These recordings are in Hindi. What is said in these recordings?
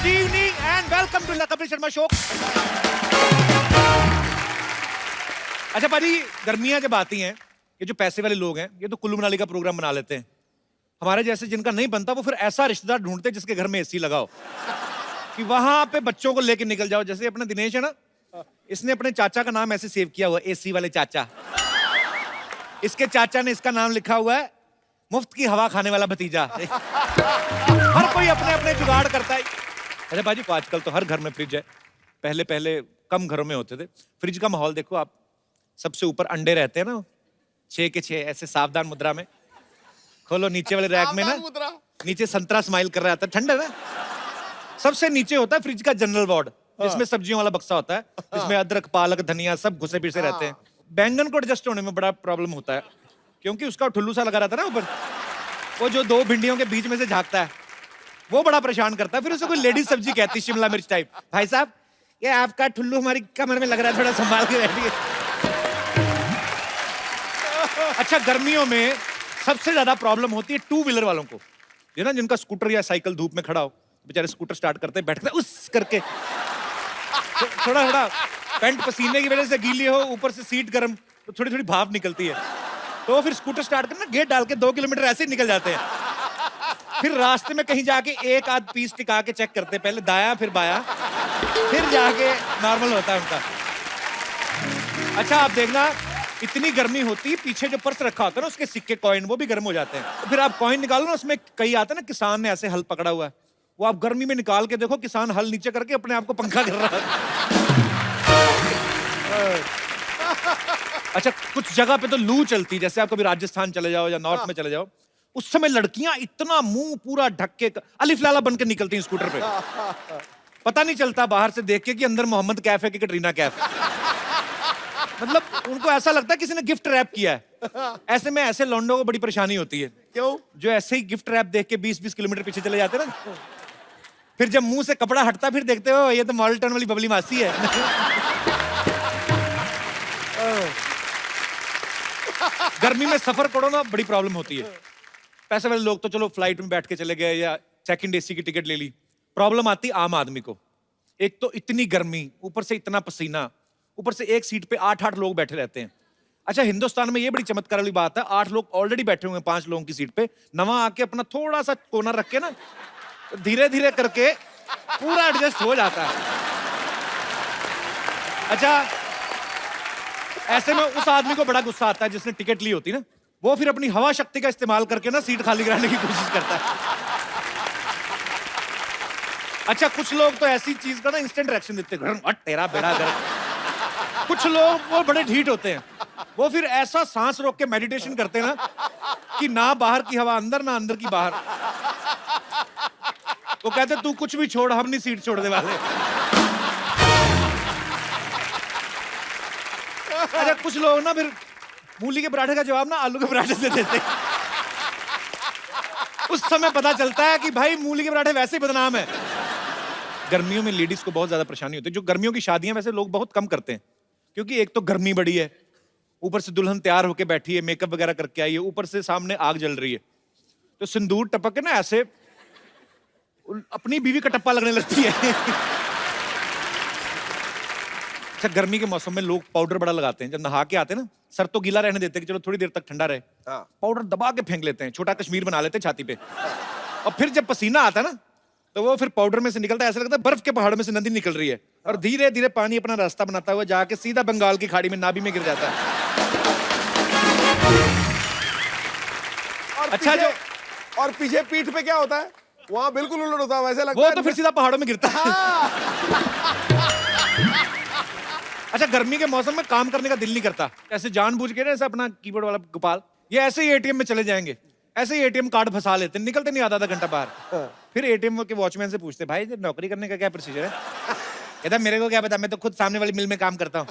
Good evening and welcome to Kapil Sharma show. अच्छा पाजी, गर्मियां जब आती हैं, ये जो पैसे वाले लोग हैं ये तो कुल्लू मनाली का प्रोग्राम बना लेते हैं। हमारे जैसे जिनका नहीं बनता वो फिर ऐसा रिश्तेदार ढूंढते हैं जिसके घर में एसी लगाओ कि वहां पे बच्चों को लेके निकल जाओ। जैसे अपना दिनेश है ना, इसने अपने चाचा का नाम ऐसे सेव किया हुआ, एसी वाले चाचा। इसके चाचा ने इसका नाम लिखा हुआ है मुफ्त की हवा खाने वाला भतीजा। हर कोई अपने अपने जुगाड़ करता है। अच्छा बाजी, को आजकल तो हर घर में फ्रिज है। पहले पहले कम घरों में होते थे। फ्रिज का माहौल देखो आप, सबसे ऊपर अंडे रहते हैं ना, 6 के 6 ऐसे सावधान मुद्रा में। खोलो नीचे वाले रैक में ना, नीचे संतरा स्माइल कर रहा था, ठंडा ना। सबसे नीचे होता है फ्रिज का जनरल वार्ड, जिसमें सब्जियों वाला बक्सा होता है, जिसमें अदरक पालक धनिया सब घुसे पिसे रहते हैं। बैंगन को एडजस्ट होने में बड़ा प्रॉब्लम होता है, क्योंकि उसका ठुल्लू सा लगा रहता है ना ऊपर, वो जो 2 भिंडियों के बीच में से झांकता है वो बड़ा परेशान करता है। फिर उसे कोई लेडीज सब्जी कहती है, शिमला मिर्च टाइप। भाई साहब, ये आपका ठुल्लू हमारी कमर में लग रहा है, थोड़ा संभाल के बैठिए। अच्छा, गर्मियों में सबसे ज्यादा प्रॉब्लम होती है 2 व्हीलर वालों को। ये ना, जिनका स्कूटर या साइकिल धूप में खड़ा हो, बेचारे स्कूटर स्टार्ट करते हैं, बैठते हैं उस करके, थोड़ा थोड़ा पैंट पसीने की वजह से गीली हो, ऊपर से सीट गर्म, तो थोड़ी थोड़ी भाप निकलती है। तो फिर स्कूटर स्टार्ट करना, गेट डाल के 2 किलोमीटर ऐसे ही निकल जाते हैं। फिर रास्ते में कहीं जाके एक आध पीस टिका के चेक करते हैं, पहले दाया फिर बाया, फिर जाके नॉर्मल होता है उनका। अच्छा आप देखना, इतनी गर्मी होती है, पीछे जो पर्स रखा होता है ना, उसके सिक्के कॉइन वो भी गर्म हो जाते हैं। तो फिर आप कॉइन निकालो ना, उसमें कई आते हैं ना, किसान ने ऐसे हल पकड़ा हुआ है, वो आप गर्मी में निकाल के देखो, किसान हल नीचे करके अपने आप को पंखा कर रहा है। अच्छा, कुछ जगह पे तो लू चलती है, जैसे आप कभी राजस्थान चले जाओ या नॉर्थ में चले जाओ, उस समय लड़कियां इतना मुंह पूरा ढक के अलिफ लाला बन के निकलती हैं स्कूटर पे। पता नहीं चलता बाहर से देख के कि अंदर मोहम्मद कैफ है कि कटरीना कैफ। मतलब उनको ऐसा लगता है किसी ने गिफ्ट रैप किया है। ऐसे में ऐसे लौंडों को बड़ी परेशानी होती है। क्यों? जो ऐसे ही गिफ्ट रैप देख के 20-20 किलोमीटर पीछे चले जाते हैं ना, फिर जब मुंह से कपड़ा हटता फिर देखते हो ये तो मॉडल टाउन वाली बबली मासी है। गर्मी में सफर करो ना, बड़ी प्रॉब्लम होती है। पैसे वाले लोग तो चलो फ्लाइट में बैठ के चले गए या चेक इन एसी की टिकट ले ली। प्रॉब्लम आती आम आदमी को। एक तो इतनी गर्मी, ऊपर से इतना पसीना, ऊपर से एक सीट पे 8-8 लोग बैठे रहते हैं। अच्छा, हिंदुस्तान में ये बड़ी चमत्कार वाली बात है, 8 लोग ऑलरेडी बैठे हुए हैं 5 लोगों की सीट पे, नवा आके अपना थोड़ा सा कोना रख के ना, धीरे धीरे करके पूरा एडजस्ट हो जाता है। अच्छा, ऐसे में उस आदमी को बड़ा गुस्सा आता है जिसने टिकट ली होती ना, वो फिर अपनी हवा शक्ति का इस्तेमाल करके ना सीट खाली कराने की कोशिश करता है। अच्छा, कुछ लोग तो ऐसी चीज का ना इंस्टेंट रिएक्शन देते हैं, तेरा बेड़ा गर्क। कुछ लोग वो बड़े ढीठ होते हैं, वो फिर ऐसा सांस रोक के मेडिटेशन करते हैं ना कि ना बाहर की हवा अंदर ना अंदर की बाहर। वो कहते तू कुछ भी छोड़, हम नहीं सीट छोड़ने वाले। अच्छा, कुछ लोग ना फिर मूली के पराठे का जवाब ना आलू के पराठे से देते हैं। उस समय पता चलता है कि भाई मूली के पराठे वैसे ही बदनाम है। गर्मियों में लेडीज को बहुत ज्यादा परेशानी होती है। जो गर्मियों की शादियां वैसे लोग बहुत कम करते हैं, क्योंकि एक तो गर्मी बड़ी है, ऊपर से दुल्हन तैयार होके बैठी है, मेकअप वगैरह करके आई है, ऊपर से सामने आग जल रही है, तो सिंदूर टपक के ना ऐसे अपनी बीवी का टप्पा लगने लगती है। अच्छा, गर्मी के मौसम में लोग पाउडर बड़ा लगाते हैं। जब नहा के आते हैं ना, सर तो गीला रहने देते हैं कि चलो थोड़ी देर तक ठंडा रहे, पाउडर दबा के फेंक लेते हैं, छोटा कश्मीर बना लेते हैं छाती पे। और फिर जब पसीना आता है ना, तो वो फिर पाउडर में से निकलता है, ऐसा लगता है बर्फ के पहाड़ में से नदी निकल रही है, और धीरे धीरे पानी अपना रास्ता बनाता हुआ जाके सीधा बंगाल की खाड़ी में नाभि में गिर जाता है। अच्छा, जो और पीछे पीठ पे क्या होता है? वहां बिल्कुल उलट होता है, वैसे लगता वो है तो फिर सीधा पहाड़ों में गिरता है। अच्छा, गर्मी के मौसम में काम करने का दिल नहीं करता। ऐसे जानबूझ के ना, ऐसे अपना कीबोर्ड वाला गोपाल, ये ऐसे ही एटीएम में चले जाएंगे, ऐसे ही एटीएम कार्ड फंसा लेते हैं, निकलते नहीं आधा घंटा बाहर। फिर एटीएम के वॉचमैन से पूछते, भाई नौकरी करने का क्या प्रोसीजर है? कहता मेरे को क्या पता, मैं तो खुद सामने वाली मिल में काम करता हूँ।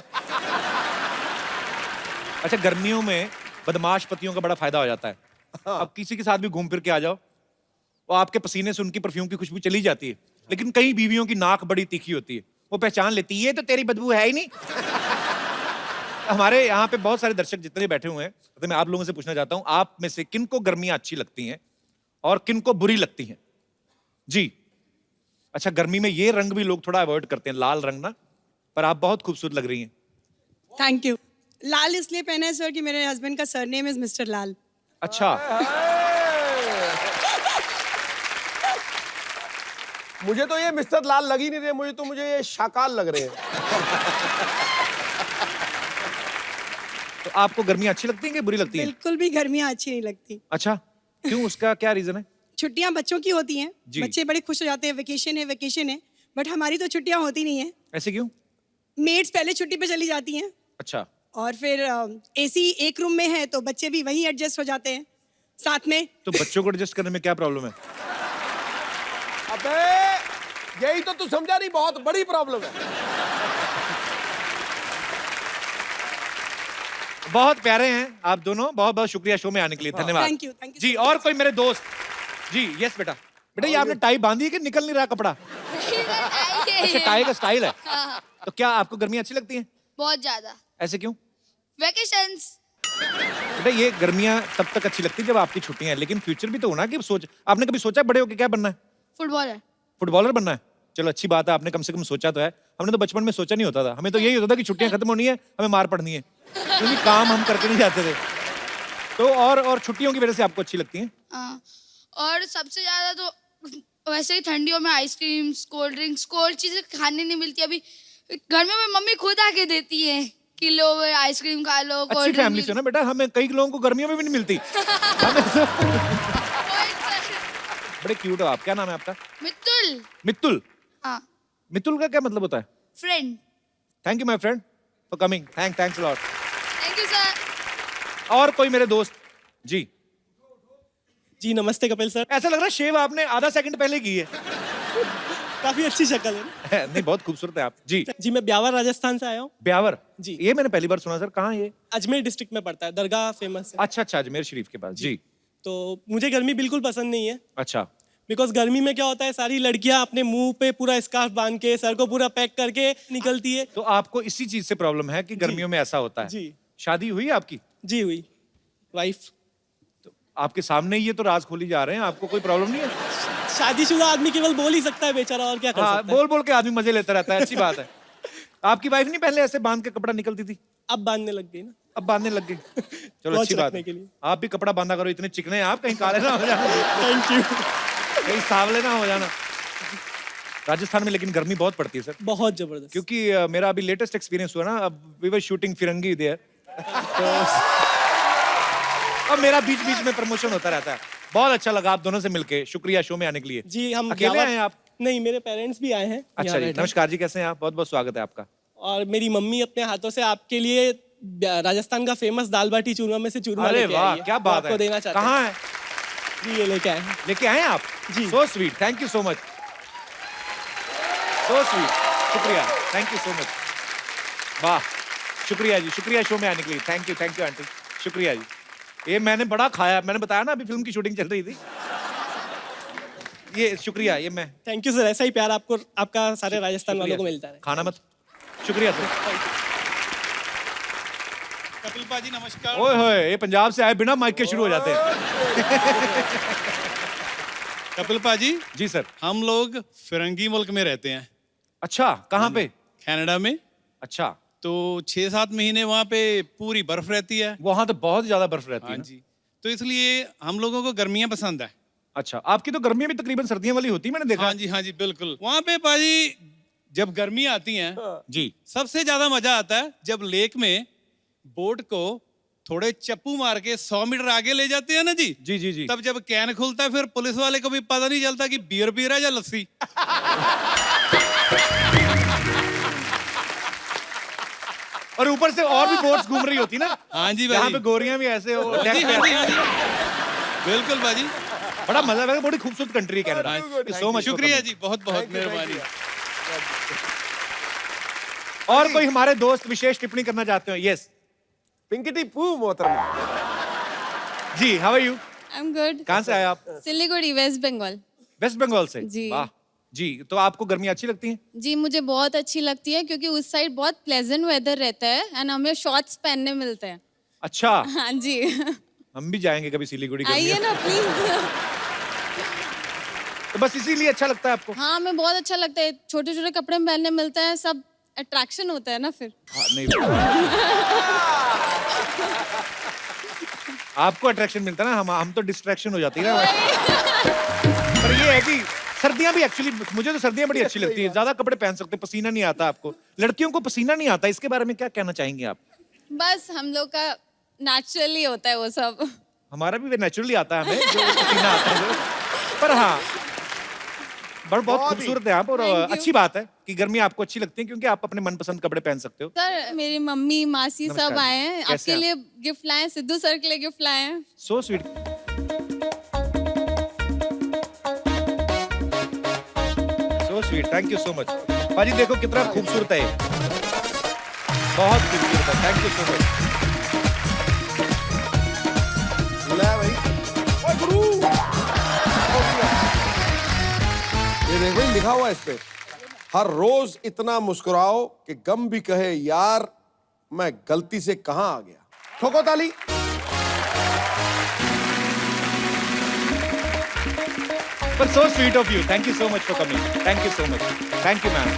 अच्छा, गर्मियों में बदमाश पतियों का बड़ा फायदा हो जाता है। अब किसी के साथ भी घूम फिर के आ जाओ, वो आपके पसीने से उनकी परफ्यूम की खुशबू चली जाती है, लेकिन कई बीवियों की नाक बड़ी तीखी होती है, वो पहचान लेती है, ये तो तेरी बदबू है ही नहीं। हमारे यहाँ पे बहुत सारे दर्शक जितने बैठे हुए हैं, तो मैं आप लोगों से पूछना चाहता हूं, आप में से किनको गर्मियां अच्छी लगती हैं और किनको बुरी लगती हैं? जी, अच्छा, गर्मी में ये रंग भी लोग थोड़ा अवॉइड करते हैं, लाल रंग ना, पर आप बहुत खूबसूरत लग रही हैं। Thank you. लाल इसलिए पहना है सर कि मेरे हस्बैंड का सरनेम इज मिस्टर लाल। अच्छा, मुझे तो ये मिस्टर लाल लग ही नहीं रहे, मुझे ये शाकाल लग रहे हैं। तो आपको गर्मियां अच्छी लगती हैं कि बुरी लगती हैं? बिल्कुल भी गर्मियाँ अच्छी नहीं लगती। अच्छा, क्यों, उसका क्या रीजन है? छुट्टियां बच्चों की होती हैं, जी। बच्चे बड़े खुश हो जाते हैं, वेकेशन है, बट हमारी तो छुट्टियां होती नहीं है। ऐसे क्यों? मेड्स पहले छुट्टी पे चली जाती हैं अच्छा, और फिर एसी एक रूम में है तो बच्चे भी वहीं एडजस्ट हो जाते हैं साथ में। तो बच्चों को एडजस्ट करने में क्या प्रॉब्लम है? अबे यही तो तू समझा नहीं, बहुत बड़ी प्रॉब्लम है। बहुत प्यारे हैं आप दोनों, बहुत बहुत शुक्रिया शो में आने के लिए, धन्यवाद। Thank you जी, so और much. कोई मेरे दोस्त? जी, यस बेटा। बेटा ये आपने टाई बांधी है कि निकल नहीं रहा कपड़ा? अच्छा, टाई का स्टाइल है। हाँ, तो क्या आपको गर्मियां अच्छी लगती हैं? बहुत ज्यादा। ऐसे क्यों? वेकेशंस। बेटा ये गर्मियां तब तक अच्छी लगती है जब आपकी छुट्टियां हैं, लेकिन फ्यूचर भी तो होना कि सोच, आपने कभी सोचा बड़े होके क्या बनना है? फुटबॉलर। फुटबॉलर बनना है? चलो अच्छी बात है, आपने कम से कम सोचा तो है। हमने तो बचपन में सोचा नहीं होता था, हमें तो यही होता था कि छुट्टियां खत्म होनी है, हमें मार पड़नी है, क्योंकि काम हम करके नहीं जाते थे। तो और छुट्टियों की वजह से आपको अच्छी लगती हैं? हाँ, और सबसे ज्यादा तो वैसे ही ठंडियों में आइसक्रीम, कोल्ड ड्रिंक्स, कोल्ड चीजें खाने नहीं मिलती। अभी गर्मियों में मम्मी खुद आके देती है कि लो आइसक्रीम खा लो, अच्छी कोल्ड फैमिली से हो ना बेटा, हमें कई लोगों को गर्मियों में भी नहीं मिलती। हमें तो बड़े क्यूट हो आप। क्या नाम है आपका? मित्तुल। मित्तुल। हाँ, मित्तुल का क्या मतलब होता है? Friend. Thank you my friend for coming, thanks a lot. Thank you sir. और कोई मेरे दोस्त? जी जी नमस्ते कपिल सर। ऐसा लग रहा है शेव आपने आधा सेकंड पहले की है। काफी अच्छी शक्ल है ना? नहीं, बहुत खूबसूरत है आप। जी, जी मैं ब्यावर राजस्थान से आया हूँ। ब्यावर। जी। ये मैंने पहली बार सुना सर, कहाँ है ये? अजमेर डिस्ट्रिक्ट में पड़ता है, दरगाह फेमस है। अच्छा, अजमेर शरीफ के पास। जी। तो मुझे गर्मी बिल्कुल पसंद नहीं है, अच्छा, बिकॉज गर्मी में क्या होता है, सारी लड़कियां अपने मुंह पे पूरा स्कार्फ बांध के, सर को पूरा पैक करके निकलती है। तो आपको इसी चीज से प्रॉब्लम है कि गर्मियों में ऐसा होता है? जी। शादी हुई है आपकी? जी हुई, वाइफ। आपके सामने ही ये तो राज खोली जा रहे हैं, आपको कोई प्रॉब्लम नहीं है? शादीशुदा आदमी केवल बोल ही सकता है बेचारा, और क्या कर हाँ, सकता है। बोल बोल के आदमी मजे लेता रहता है, अच्छी बात है। आपकी वाइफ नहीं पहले ऐसे बांध के कपड़ा निकलती थी? अब बांधने लग गई ना। अब बांधने लग गई। चलो वॉच अच्छी बात रखने है। के लिए। आप भी कपड़ा बांधा करो, इतने चिकने हैं आप, कहीं काले ना हो जाना, थैंक यू। कहीं सांवले ना हो जाना। राजस्थान में लेकिन गर्मी बहुत पड़ती है सर, बहुत जबरदस्त। क्योंकि मेरा अभी लेटेस्ट एक्सपीरियंस हुआ ना, अब we were shooting Firangi there, तो अब मेरा बीच बीच में प्रमोशन होता रहता है। बहुत अच्छा लगा आप दोनों से मिलके, शुक्रिया शो में आने के लिए। जी हम अकेले ब्यावर- आए हैं आप? नहीं, मेरे पेरेंट्स भी आए हैं। अच्छा यहाँ जी, बैठे हैं। नमस्कार जी, कैसे हैं आप? बहुत बहुत स्वागत है आपका। और मेरी मम्मी अपने हाथों से आपके लिए राजस्थान का फेमस दाल बाटी चूरमा में से चूरमा अरे लेके आई वाह, है। क्या वो बात आपको है। देना चाहते हैं। कहाँ है? जी ये लेके आए हैं। लेके आए हैं आप? जी। So sweet, thank you so much, so sweet, शुक्रिया, थैंक यू सो मच। वाह, शुक्रिया जी, शुक्रिया शो में आने के लिए। थैंक यू आंटी, शुक्रिया जी। ये मैंने बड़ा खाया, मैंने बताया ना अभी फिल्म की शूटिंग चल रही थी। ये शुक्रिया, ये मैं थैंक यू सर, ऐसा ही प्यार आपको, आपका सारे राजस्थान वालों को मिलता है। खाना मत। शुक्रिया सर। कपिल पाजी नमस्कार। ओए होए, ये पंजाब से आए बिना माइक के शुरू हो जाते हैं। कपिल पाजी, जी सर। हम लोग फिरंगी मुल्क में रहते हैं, अच्छा, कहाँ पे? कनाडा में। अच्छा, तो 6-7 महीने वहाँ पे पूरी बर्फ रहती है। वहां तो बहुत ज्यादा बर्फ रहती है हाँ ना? जी, तो इसलिए हम लोगों को गर्मियाँ पसंद है। अच्छा, आपकी तो गर्मियां भी तकरीबन सर्दियों वाली होती है, मैंने देखा। हाँ जी बिल्कुल। वहाँ पे पाजी जब गर्मी आती हैं, जी। सबसे ज्यादा मजा आता है जब लेक में बोट को थोड़े चप्पू मार के 100 मीटर आगे ले जाते हैं ना जी। जी जी जी। तब जब कैन खुलता है, फिर पुलिस वाले को भी पता नहीं चलता कि बियर है या लस्सी। और ऊपर से और भी बोट्स घूम रही होती ना। हाँ जी यहाँ भाई। पे गोरियां भी ऐसे हो, हाँ deck जी, पे हाँ जी, ऐसे। हाँ जी। बिल्कुल बाजी। बड़ा मजा आएगा, बड़ी खूबसूरत कंट्री है कनाडा। सो मच, शुक्रिया जी, बहुत बहुत मेहरबानी। और कोई हमारे दोस्त विशेष टिप्पणी करना चाहते हो? यस पिंकिटी पू मोहतरमा। जी, how are you? I am good. कहाँ से आए आप? सिलीगुड़ी, वेस्ट बंगाल। वेस्ट बंगाल से? जी। वाह जी, तो आपको गर्मियाँ अच्छी लगती हैं? जी मुझे बहुत अच्छी लगती है क्योंकि उस साइड बहुत प्लेजेंट वेदर रहता है एंड हमें शॉर्ट्स पहनने मिलते हैं। अच्छा, हाँ जी। हम भी जाएंगे कभी सिलीगुड़ी आइए गर्मियों। ना प्लीज। तो बस इसीलिए अच्छा लगता है आपको? हाँ हमें बहुत अच्छा लगता है, छोटे छोटे कपड़े पहनने मिलते हैं, सब अट्रैक्शन होता है ना फिर। हाँ, नहीं आपको अट्रैक्शन मिलता है ना, हम तो डिस्ट्रैक्शन हो जाती है ना। पर ये है कि सर्दियां भी एक्चुअली, मुझे तो सर्दियां बड़ी अच्छी लगती है, ज्यादा कपड़े पहन सकते, पसीना नहीं आता आपको। लड़कियों को पसीना नहीं आता, इसके बारे में क्या कहना चाहेंगे आप? बस हम लोग का नेचुरली होता है वो सब। हमारा भी नेचुरली आता है हमें, जो पसीना आता है पर हाँ बहुत बहुत ही। खूबसूरत है आप। और Thank you. अच्छी बात है कि गर्मी आपको अच्छी लगती है क्योंकि आप अपने मनपसंद कपड़े पहन सकते हो। सर मेरी मम्मी मासी नमस्कार सब जी। आए हैं, कैसे आपके हैं लिए गिफ्ट लाए हैं, सिद्धू सर के लिए गिफ्ट लाए हैं। So sweet. So sweet, thank you so much. पाजी देखो कितना खूबसूरत है ये, बहुत खूबसूरत है, थैंक यू सो मच। ले भाई, ओए गुरु, ये देख भाई लिखा हुआ है इस पे, हर रोज इतना मुस्कुराओ कि गम भी कहे यार मैं गलती से कहां आ गया। ठोको ताली। पर so sweet of you, thank you so much for coming, thank you so much, thank you ma'am,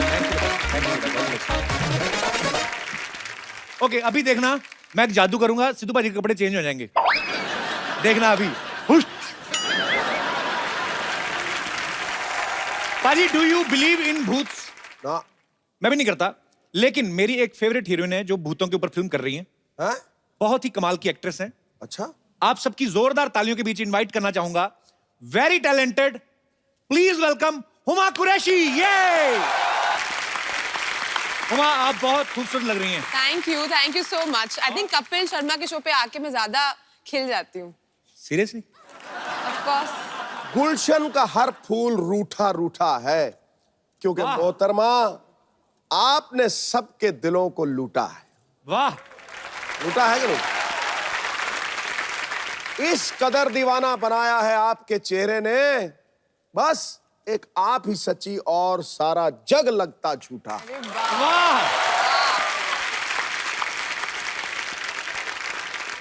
thank you. Okay अभी देखना, मैं एक जादू करूंगा, सिद्धू भाजी के कपड़े चेंज हो जाएंगे, देखना अभी। हुश। पाजी डू यू बिलीव इन भूत्स? ना मैं भी नहीं करता, लेकिन मेरी एक फेवरेट हीरोइन है जो भूतों के ऊपर फिल्म कर रही है, है? बहुत ही कमाल की एक्ट्रेस है। अच्छा, आप सबकी जोरदार तालियों के बीच इनवाइट करना चाहूंगा, very talented, please welcome Huma Qureshi. ये हुमा, आप बहुत खूबसूरत लग रही हैं। Thank you so much. I think Kapil Sharma के शो पे आके मैं ज्यादा खिल जाती हूँ। सीरियसली? Of course. गुलशन का हर फूल रूठा रूठा है क्योंकि वाह। मोहतरमा आपने सबके दिलों को लूटा है। वाह, लूटा है कि नहीं? इस कदर दीवाना बनाया है आपके चेहरे ने, बस एक आप ही सच्ची और सारा जग लगता झूठा। वाह।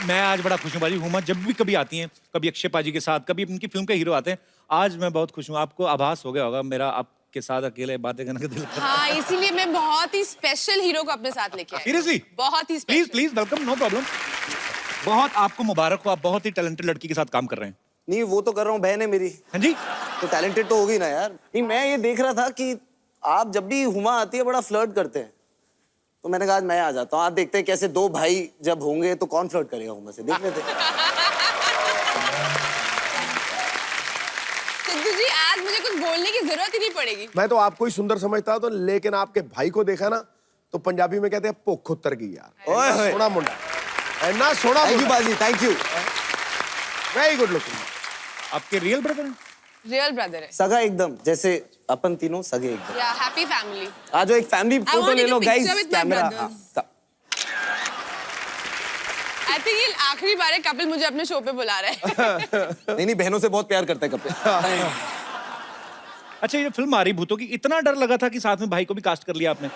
मैं आज बड़ा खुश हूँ बाजी। हुमा जब भी कभी आती हैं, कभी अक्षय पाजी के साथ, कभी उनकी फिल्म के हीरो आते हैं, आज मैं बहुत खुश हूँ। आपको आभास हो गया होगा मेरा आपके साथ अकेले बातें करने का दिल करता है। हाँ, इसीलिए मैं बहुत ही स्पेशल हीरो को अपने साथ लेके आई। Seriously? बहुत ही please special. Please welcome, no problem. बहुत आपको मुबारक हो, आप बहुत ही टैलेंटेड लड़की के साथ काम कर रहे हैं। नहीं वो तो कर रहा हूँ, बहन है मेरी, हाँ जी, तो टैलेंटेड तो होगी ना यार। नहीं मैं ये देख रहा था कि आप जब भी हुमा आती है बड़ा फ्लर्ट करते हैं, तो मैंने कहा आज मैं आ जाता हूँ, आज देखते हैं कैसे दो भाई जब होंगे तो कौन फ्लर्ट करेगा हुमा से, देख लेते हैं। सिद्धू जी आज मुझे कुछ बोलने की जरूरत ही नहीं पड़ेगी। मैं तो आपको ही सुंदर समझता तो, लेकिन आपके भाई को देखा ना तो पंजाबी में कहते हैं भुख उतर गई यार। ओए होए। सोना मुंडा, ऐना सोना थैंक यू मुंडा, बाजी, thank you. Very good looking. आपके रियल ब्रदर हैं? रियल ब्रदर है। सगा एकदम, जैसे अपन तीनों सगे एकदम। या हैप्पी फैमिली। आज जो एक फैमिली I फोटो want ले to low take a guys, picture with my camera. brothers. I think ये आखिरी बार है कपिल मुझे अपने शो पे बुला रहा है। नहीं बहनों से बहुत प्यार करता है कपिल। अच्छा, ये फिल्म आ रही भूतों की, इतना डर लगा था कि साथ में भाई को भी कास्ट कर लिया आपने?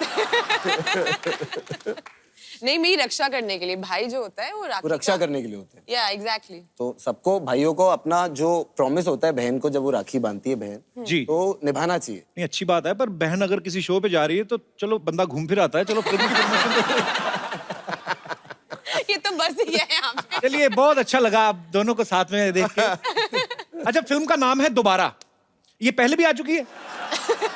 नहीं, मेरी रक्षा करने के लिए। भाई जो होता है वो वो रक्षा करने के लिए होते हैं। या एग्जैक्टली। तो सबको भाइयों को अपना जो प्रॉमिस होता है बहन को जब वो राखी बांधती है बहन, जी। तो निभाना चाहिए। नहीं, अच्छी बात है, पर बहन अगर किसी शो पे जा रही है तो चलो बंदा घूम फिर आता है। चलो फिल्म की प्रमोशन ये तो बस ही है यहाँ पे। चलिए, बहुत अच्छा लगा आप दोनों को साथ में देख के। अच्छा, फिल्म का नाम है दोबारा, ये पहले भी आ चुकी है?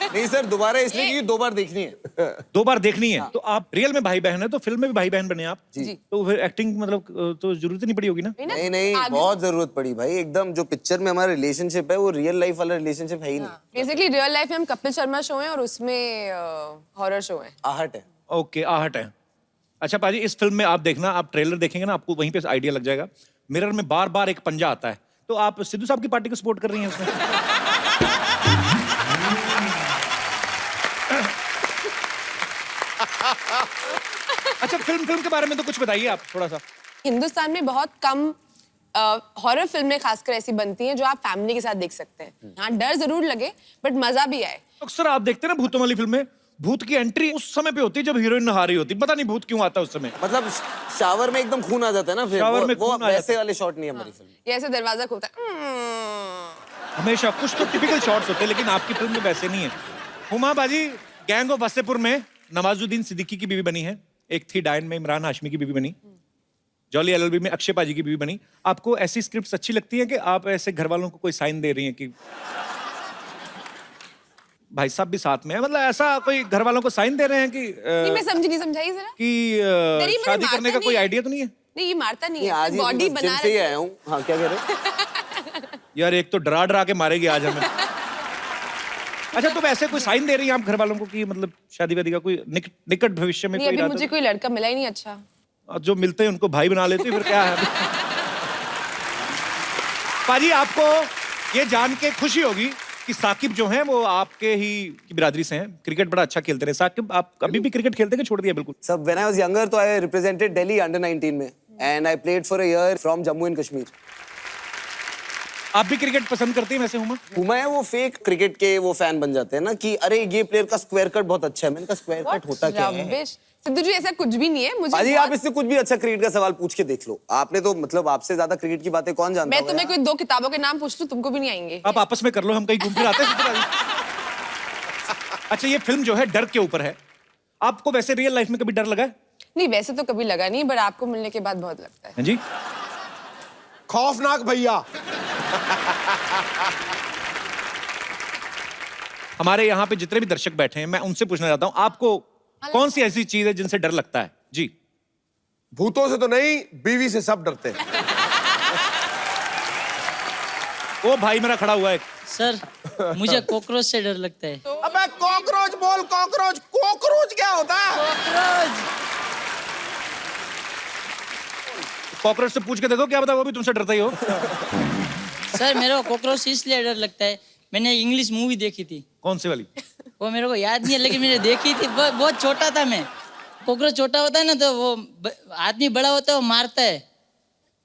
नहीं सर, दोबारा इसलिए कि 2 बार देखनी है। 2 बार देखनी है। तो आप रियल में भाई बहन है, तो फिल्म में भी भाई बहन बने आप? जी। तो फिर एक्टिंग मतलब तो जरूरत ही नहीं पड़ी होगी ना? नहीं बहुत जरूरत पड़ी भाई, एकदम जो पिक्चर में हमारा रिलेशनशिप है वो रियल लाइफ वाला रिलेशनशिप है ही नहीं। बेसिकली रियल लाइफ में हम कपिल शर्मा शो है और उसमें हॉरर शो है। आहट है। ओके, आहट है। अच्छा पाजी, इस फिल्म में आप देखना, आप ट्रेलर देखेंगे ना, आपको वहीं पे आइडिया लग जाएगा। मिरर में बार बार एक पंजा आता है, तो आप सिद्धू साहब की पार्टी को सपोर्ट कर रही हैं उसमें? अच्छा, फिल्म के बारे में तो कुछ बताइए आप थोड़ा सा। हिंदुस्तान में बहुत कम हॉरर फिल्में खासकर ऐसी बनती हैं जो आप फैमिली के साथ देख सकते हैं। हाँ, डर जरूर लगे बट मजा भी आए। अक्सर आप देखते हैं ना भूतों वाली फिल्में, भूत की एंट्री उस समय पे होती है जब हीरोइन नहा रही होती है। पता नहीं भूत क्यों आता है उस समय। मतलब शावर में एकदम खून आ जाता है ना, फिर शावर में वो खून आ जाता वैसे है। वाले शॉट नहीं है हमारी फिल्म। ये ऐसे दरवाजा खुलता है। हमेशा कुछ तो टिपिकल शॉट्स होते हैं, लेकिन आपकी फिल्म में वैसे नहीं है। हुमा बाजी गैंग ऑफ वासेपुर में नवाजुद्दीन सिद्दीकी की बीवी बनी है, एक थी डायन में इमरान हाशमी की बीवी बनी, जॉली एलएलबी में अक्षय पाजी की बीवी बनी। आपको ऐसी स्क्रिप्ट्स अच्छी लगती हैं कि आप ऐसे घर वालों को कोई साइन दे रही हैं कि भाई साहब भी साथ में है, मतलब ऐसा कोई घर वालों को साइन दे रहे हैं कि नहीं, मैं समझी नहीं, समझाई जरा। कि शादी करने का कोई आइडिया तो नहीं है? नहीं, ये मारता नहीं है, आज बॉडी ही बना जिम से ही आया हूँ। हाँ, क्या कह रहे हो? यार एक तो डरा डरा के मारेगी आज हमें। अच्छा, तो वैसे कोई साइन दे रही हैं आप घर वालों को कि मतलब शादी वादी का कोई निकट भविष्य में नहीं, कोई अभी इरादा? मुझे कोई लड़का मिला ही नहीं अच्छा। और जो मिलते हैं उनको भाई बना लेती फिर क्या है? पाजी आपको ये जान के खुशी होगी कि साकिब जो हैं वो आपके ही की बिरादरी से हैं, क्रिकेट बड़ा अच्छा खेलते रहे। साकिब आप अभी भी क्रिकेट खेलते हैं कि छोड़ दिया बिल्कुल? सब व्हेन आई वाज यंगर तो आई रिप्रेजेंटेड दिल्ली अंडर 19 में and I played for a year from Jammu and Kashmir. आप भी क्रिकेट पसंद करती हैं वैसे हुमा? हुमा है वो फेक क्रिकेट के वो फैन बन जाते हैं ना कि अरे ये प्लेयर का स्क्वायर कट बहुत अच्छा है। मैंने कहा स्क्वायर कट होता क्या है? Rubbish। सिद्धू जी ऐसा कुछ भी नहीं है मुझे। अजी आप इससे कुछ भी अच्छा क्रिकेट का सवाल पूछ के देख लो। आपने तो मतलब आपसे ज्यादा क्रिकेट की बातें कौन जानता मैं होगा तुम्हें यार? कोई 2 किताबों के नाम पूछ लूं, तुमको भी नहीं आएंगे। आप आपस में कर लो, हम कहीं घूम फिर आते हैं। अच्छा, ये फिल्म जो है डर के ऊपर है। आपको वैसे रियल लाइफ में कभी डर लगा है? नहीं, वैसे तो कभी लगा नहीं, बट आपको मिलने के बाद बहुत लगता है। हाँ जी। खौफनाक भैया। हमारे यहाँ पे जितने भी दर्शक बैठे हैं, मैं उनसे पूछना चाहता हूँ, आपको कौन सी ऐसी चीज है जिनसे डर लगता है? जी। भूतों से तो नहीं, बीवी से सब डरते हैं। वो भाई मेरा खड़ा हुआ है। सर मुझे कॉकरोच से डर लगता है। अबे कॉकरोच बोल, कॉकरोच। कॉकरोच क्या होता है? कॉकरोच से पूछ के देखो, क्या पता वो भी तुमसे डरता ही हो। सर मेरे को कॉकरोच से इसलिए डर लगता है, मैंने इंग्लिश मूवी देखी थी। कौन सी वाली? वो मेरे को याद नहीं है, लेकिन मैंने देखी थी। बहुत छोटा था मैं। कॉकरोच छोटा होता है ना, तो वो आदमी बड़ा होता है, वो मारता है,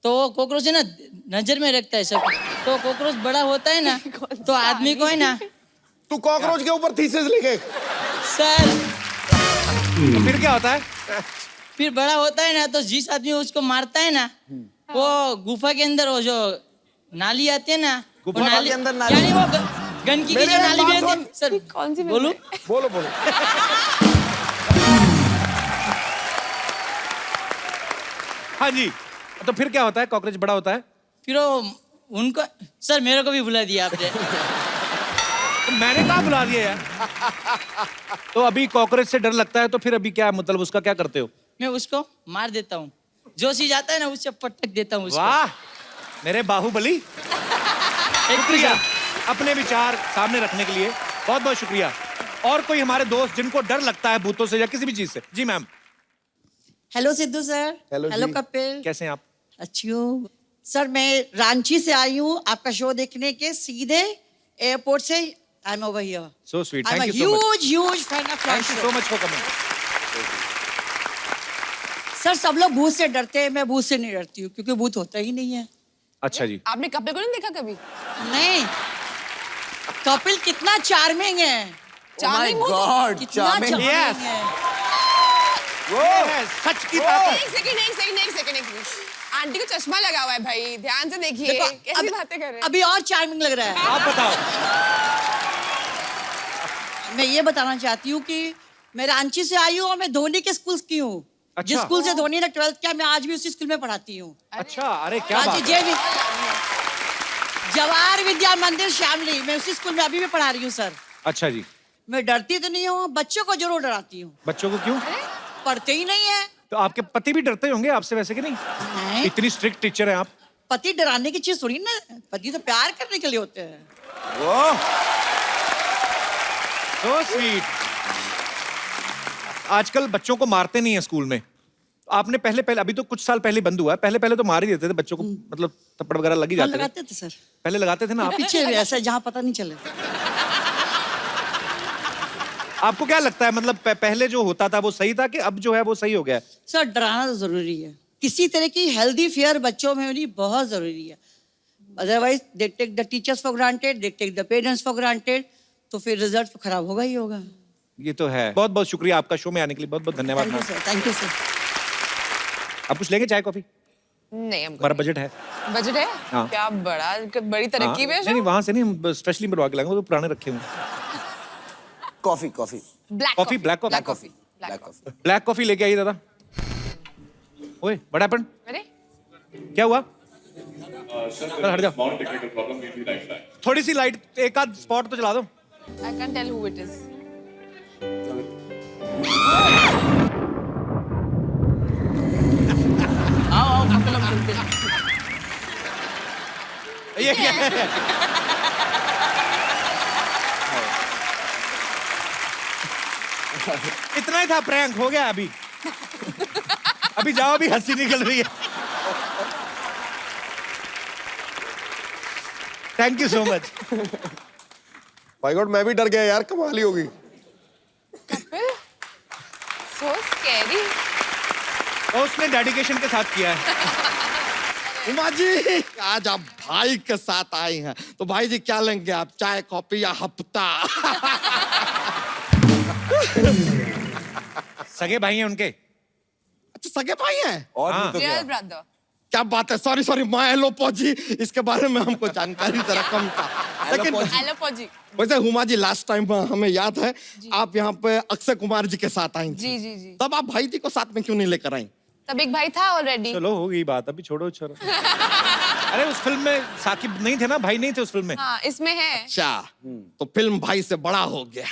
तो वो कॉकरोच है ना नजर में रखता है सब। तो कॉकरोच बड़ा होता है ना, तो आदमी को है ना। तू कॉकरोच के ऊपर थीसिस लिखे। सर तो फिर क्या होता है? फिर बड़ा होता है ना, तो जिस आदमी उसको मारता है ना, वो गुफा के अंदर वो जो नाली आती है ना, गुफा वो के अंदर नाली? यानी वो गंदगी की जो नाली बात बहती है। सुन। सर कौन सी फिल्म बोलो। है? बोलो बोलो। हाँ जी। तो फिर क्या होता है? कॉकरोच बड़ा होता है, फिर वो उनको, सर मेरे को भी बुला दिया आपने। तो मैंने कहा बुला दिया यार। तो अभी कॉकरोच से डर लगता है, तो फिर अभी क्या मतलब उसका क्या करते हो? मैं उसको मार देता हूँ, जो चीज आता है ना उससे पटक देता हूँ उसको। वाह मेरे बाहुबली। शुक्रिया अपने विचार सामने रखने के लिए, बहुत बहुत शुक्रिया। और कोई हमारे दोस्त जिनको डर लगता है भूतों से या किसी भी चीज से? जी ma'am. Hello Sidhu sir. Hello hello जी। कपिल। कैसे हैं आप? अच्छी हूँ सर। मैं रांची से आई हूँ आपका शो देखने के, सीधे एयरपोर्ट से। I am over here. So sweet, I am thank you so much. Huge fan of your thank you show. So much for coming. Sir सब लोग भूत से डरते हैं, मैं भूत से नहीं डरती हूँ, क्योंकि भूत होता ही नहीं है। अच्छा जी। आपने कपिल को नहीं देखा कभी? नहीं, कपिल कितना चार्मिंग है। चार्मिंग हो तो- गॉड, कितना चार्मिंग। Charming Yes. है। सच की ताकत। एक सेकंड। आंटी को चश्मा लगा हुआ है भाई, ध्यान से देखिए। देखो, कैसी बातें कर रहे हैं? अभी और चार्मिंग लग रहा है। आप बताओ। मैं ये बताना चाहती हूँ कि मैं रांची से आई हूँ और मैं धोनी के स्कूल की हूँ। अच्छा। जिस स्कूल से धोनी ने 12th किया, मैं आज भी उसी स्कूल में पढ़ाती हूँ। अच्छा, अरे क्या बात है। जवाहर विद्या मंदिर शामली, मैं उसी स्कूल में अभी भी पढ़ा रही हूँ सर। अच्छा जी। मैं डरती तो नहीं हूँ, बच्चों को जरूर डराती हूँ। बच्चों को क्यों? पढ़ते ही नहीं है। तो आपके पति भी डरते होंगे आपसे वैसे कि नहीं? नहीं, इतनी स्ट्रिक्ट टीचर है आप। पति डराने की चीज थोड़ी ना, पति तो प्यार करने के लिए होते हैं। So sweet. आजकल बच्चों को मारते नहीं है स्कूल में। आपने पहले अभी तो कुछ साल पहले बंद हुआ है, पहले तो मार ही देते थे बच्चों को, मतलब थप्पड़ वगैरह लग ही जाते थे। लगाते थे सर, पहले लगाते थे ना आप? पीछे भी ऐसा जहाँ पता नहीं चले। आपको क्या लगता है, मतलब पहले जो होता था वो सही था कि अब जो है वो सही हो गया है? सर डराना तो जरूरी है, किसी तरह की हेल्दी फियर बच्चों में होनी बहुत जरूरी है। Otherwise they take the teachers for granted, they take the parents for granted, तो फिर रिजल्ट तो खराब होगा ही होगा। ये तो है। बहुत बहुत शुक्रिया आपका शो में आने के लिए, बहुत बहुत धन्यवाद। Thank you sir. आप कुछ लेंगे, चाय कॉफी? नहीं हमको हमारा बजट है। बजट है हाँ। क्या बड़ी तरक्की में नहीं वहां से नहीं, हम स्पेशली बनवा के लाएंगे, वो तो पुराने रखे हुए। Coffee coffee black coffee, black coffee, black coffee black coffee. Black coffee लेके आइए दादा। ओए व्हाट हैपेंड? अरे क्या हुआ? हट जाओ, थोड़ी सी लाइट, एक आध स्पॉट तो चला दो। I can tell who it is. आओ फिल्म चलते हैं। ये क्या है? इतना ही था, प्रैंक हो गया। अभी अभी जाओ, अभी हंसी निकल रही है। Thank you so much. भाई गॉड, मैं भी डर गया यार, कमाल ही होगी। कपिल सो स्कैरी। और उसने डेडिकेशन के साथ किया है। उमा जी, आज आप भाई के साथ आई हैं, तो भाई जी क्या लेंगे आप, चाय कॉफी या हफ्ता? सगे भाई हैं उनके। अच्छा सगे भाई हैं? और हाँ। नहीं तो क्या? Real brother. क्या बात है, सॉरी सॉरी, मैं एलोपॉजी, इसके बारे में हमको जानकारी जरा कम था। लेकिन एलोपॉजी। वैसे हुमा जी, लास्ट टाइम हमें याद है आप यहाँ पे अक्षय कुमार जी के साथ आई थी। जी जी जी। तब आप भाई जी को साथ में क्यों नहीं लेकर आई? तब एक भाई था ऑलरेडी। चलो हो गई बात, अभी छोड़ो छोड़ो। अरे उस फिल्म में साकिब नहीं थे ना, भाई नहीं थे उस फिल्म में। हाँ इसमें है। अच्छा, तो फिल्म भाई से बड़ा हो गया।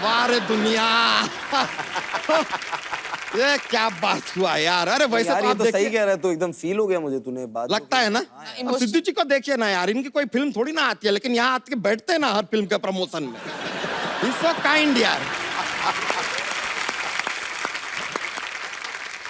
वाह रे दुनिया। ये क्या बात हुआ यार। अरे वैसे यार तो ये आप तो सही देखिए, कह रहा है, तो एकदम फील हो गया मुझे, तूने बात लगता है ना। अब सिद्धू जी को देखिए ना यार, इनकी कोई फिल्म थोड़ी ना आती है, लेकिन यहाँ आके बैठते हैं ना हर फिल्म के प्रमोशन में। He's so kind यार।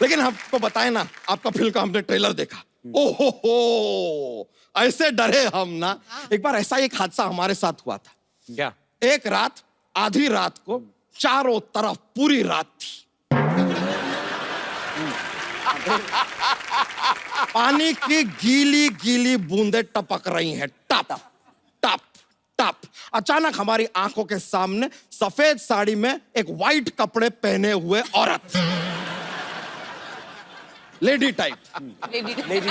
लेकिन आपको बताए ना, आपका फिल्म का हमने ट्रेलर देखा, ओहो हो, ऐसे डरे हम ना। एक बार ऐसा एक हादसा हमारे साथ हुआ था। क्या? एक रात, आधी रात को चारों तरफ पूरी रात थी, पानी की गीली गीली बूंदें टपक रही हैं, टप टप टप। अचानक हमारी आंखों के सामने सफेद साड़ी में एक वाइट कपड़े पहने हुए औरत, लेडी टाइप। लेडी।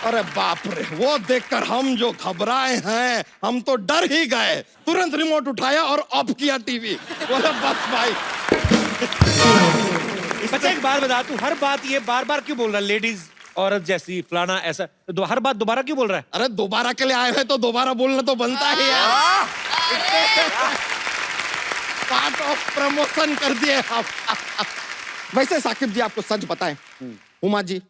अरे बाप रे, वो देखकर हम जो घबराए हैं, हम तो डर ही गए। तुरंत रिमोट उठाया और ऑफ किया टीवी। बोला बस भाई। बच्चा एक बात बता, तू हर बात ये बार बार क्यों बोल रहा है? लेडीज, औरत जैसी, फलाना ऐसा, तो हर बात दोबारा क्यों बोल रहा है? अरे दोबारा के लिए आए हैं तो दोबारा बोलना तो बनता है यार। पार्ट ऑफ प्रमोशन कर दिए आप। वैसे साकिब जी, आपको सच बताएं, उमा जी,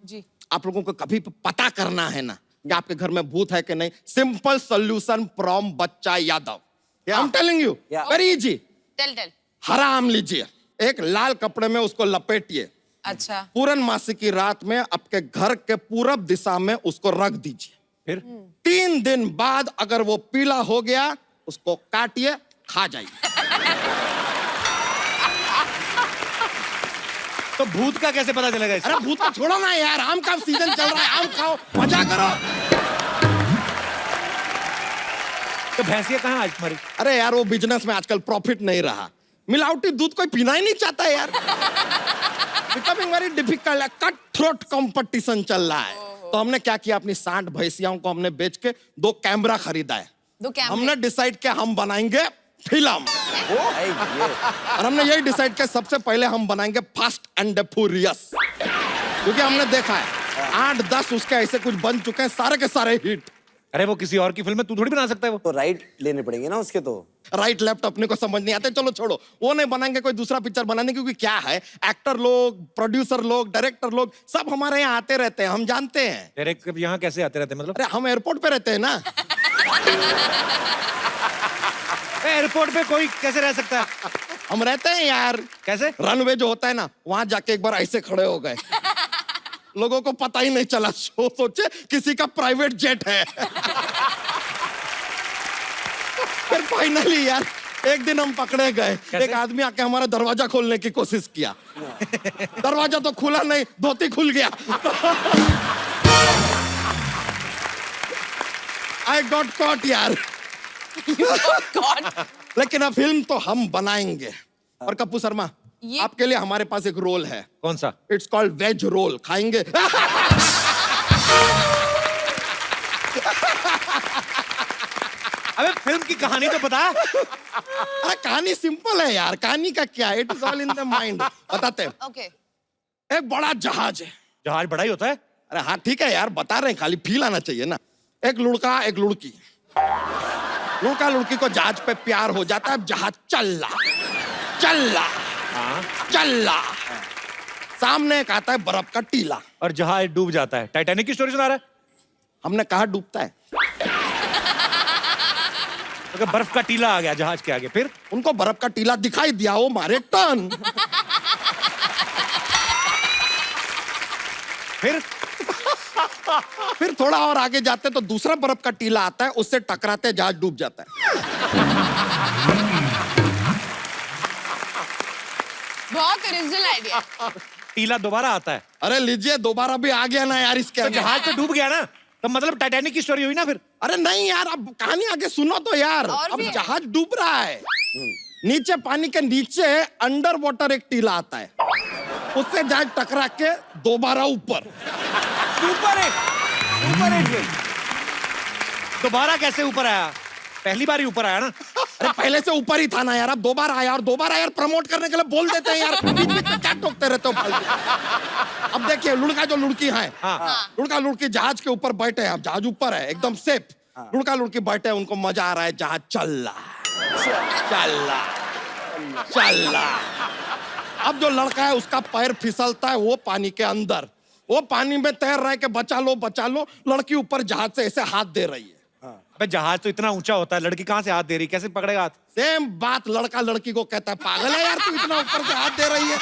आप लोगों को कभी पता करना है ना कि आपके घर में भूत है कि नहीं, simple solution from Bachcha Yadav. I am telling you, very easy. Tell. हरा आम लीजिए, एक लाल कपड़े में उसको लपेटिए, अच्छा। पूर्णमासी की रात में आपके घर के पूरब दिशा में उसको रख दीजिए। फिर 3 दिन बाद अगर वो पीला हो गया, उसको काटिए, खा जाइए। तो भूत का कैसे पता चलेगा इससे? अरे भूत का छोड़ो ना यार, आम का सीजन चल रहा है, आम खाओ, मजा करो। तो भैंसिया कहाँ आज तुम्हारी? अरे यार, वो बिजनेस में आजकल प्रॉफिट नहीं रहा, मिलावटी दूध कोई पीना ही नहीं चाहता है यार। बिकमिंग वेरी डिफिकल्ट है, कट थ्रोट कंपटीशन चल रहा है। तो हमने क्या किया, अपनी 60 भैंसियों को हमने बेच के 2 कैमरा खरीदा है। 2 कैमरे। हमने डिसाइड किया हम बनाएंगे फिल्म, और हमने यही डिसाइड किया सबसे पहले हम बनाएंगे फास्ट एंड फ्यूरियस, क्योंकि हमने देखा है 8-10 उसके ऐसे कुछ बन चुके हैं, सारे के सारे हिट। अरे वो किसी और की फिल्म है, तू थोड़ी बना सकता है वो। तो राइट लेने पड़ेंगे ना उसके। तो राइट लेफ्ट अपने को समझ नहीं आते, चलो छोड़ो, वो नहीं बनाएंगे, कोई दूसरा पिक्चर बनाएंगे। क्योंकि क्या है, एक्टर लोग, प्रोड्यूसर लोग, डायरेक्टर लोग सब हमारे यहाँ आते रहते हैं, हम जानते हैं। डायरेक्ट यहाँ कैसे आते रहते हैं मतलब? अरे हम एयरपोर्ट पे रहते हैं ना। एयरपोर्ट पे कोई कैसे रह सकता है? हम रहते हैं यार। कैसे? रनवे जो होता है ना, वहां जाके एक बार ऐसे खड़े हो गए, लोगों को पता ही नहीं चला, सोचे किसी का प्राइवेट जेट है। फिर फाइनली यार एक दिन हम पकड़े गए, एक आदमी आके हमारा दरवाजा खोलने की कोशिश किया। दरवाजा तो खुला नहीं, धोती खुल गया। आई गॉट कॉट यार। लेकिन अब फिल्म तो हम बनाएंगे। और कप्पू शर्मा, आपके लिए हमारे पास एक रोल है। कौन सा? It's called veg roll. खाएंगे? अबे फिल्म की कहानी तो बता। अरे कहानी सिंपल है यार, कहानी का क्या है, it is all in the mind. बताते हैं। ओके। एक बड़ा जहाज है। जहाज बड़ा ही होता है। अरे हाँ ठीक है यार, बता रहे हैं, खाली फील आना चाहिए ना। एक लड़का एक लड़की, लड़का लड़की को जहाज पे प्यार हो जाता है। जहाज चल रहा सामने एक आता है बर्फ का टीला और जहाज डूब जाता है। टाइटैनिक की स्टोरी सुना रहा है। हमने कहा डूबता है। तो बर्फ का टीला आ गया जहाज के आगे, फिर उनको बर्फ का टीला दिखाई दिया, वो मारे टर्न। फिर थोड़ा और आगे जाते तो दूसरा बर्फ का टीला आता है, उससे टकराते जहाज डूब जाता है। बहुत ओरिजिनल आइडिया। टीला दोबारा आता है। अरे लीजिए, दोबारा भी आ गया ना यार इसके तो आगे। जहाज तो डूब गया ना, तो मतलब टाइटैनिक की स्टोरी हुई ना फिर। अरे नहीं यार, अब कहानी आगे सुनो तो यार। और अब भी है। जहाज डूब रहा है, नीचे पानी के नीचे अंडर वाटर एक टीला आता है, उससे जहाज टकरा के दोबारा ऊपर। Super hit film. दोबारा कैसे ऊपर आया? पहली बार ही ऊपर आया ना। अरे पहले से ऊपर ही था ना यार, अब दोबारा आया। और दोबारा यार प्रमोट करने के लिए बोल देते हैं यार, बीच बीच में क्या टोकते रहते हो फालतू। अब देखिए, लड़का जो लड़की है, लड़का लड़की जहाज के ऊपर बैठे हैं। अब जहाज ऊपर है एकदम सेफ, लड़का लड़की बैठे हैं, उनको मजा आ रहा है। जहाज चल रहा। अब जो लड़का है उसका पैर फिसलता है, वो पानी के अंदर, वो पानी में तैर रहा है कि बचा लो। लड़की ऊपर जहाज से ऐसे हाथ दे रही है। अबे जहाज तो इतना ऊंचा होता है, लड़की कहाँ से हाथ दे रही, कैसे पकड़ेगा हाथ? सेम बात लड़का लड़की को कहता है, पागल है यार तू, इतना ऊपर से हाथ दे रही है।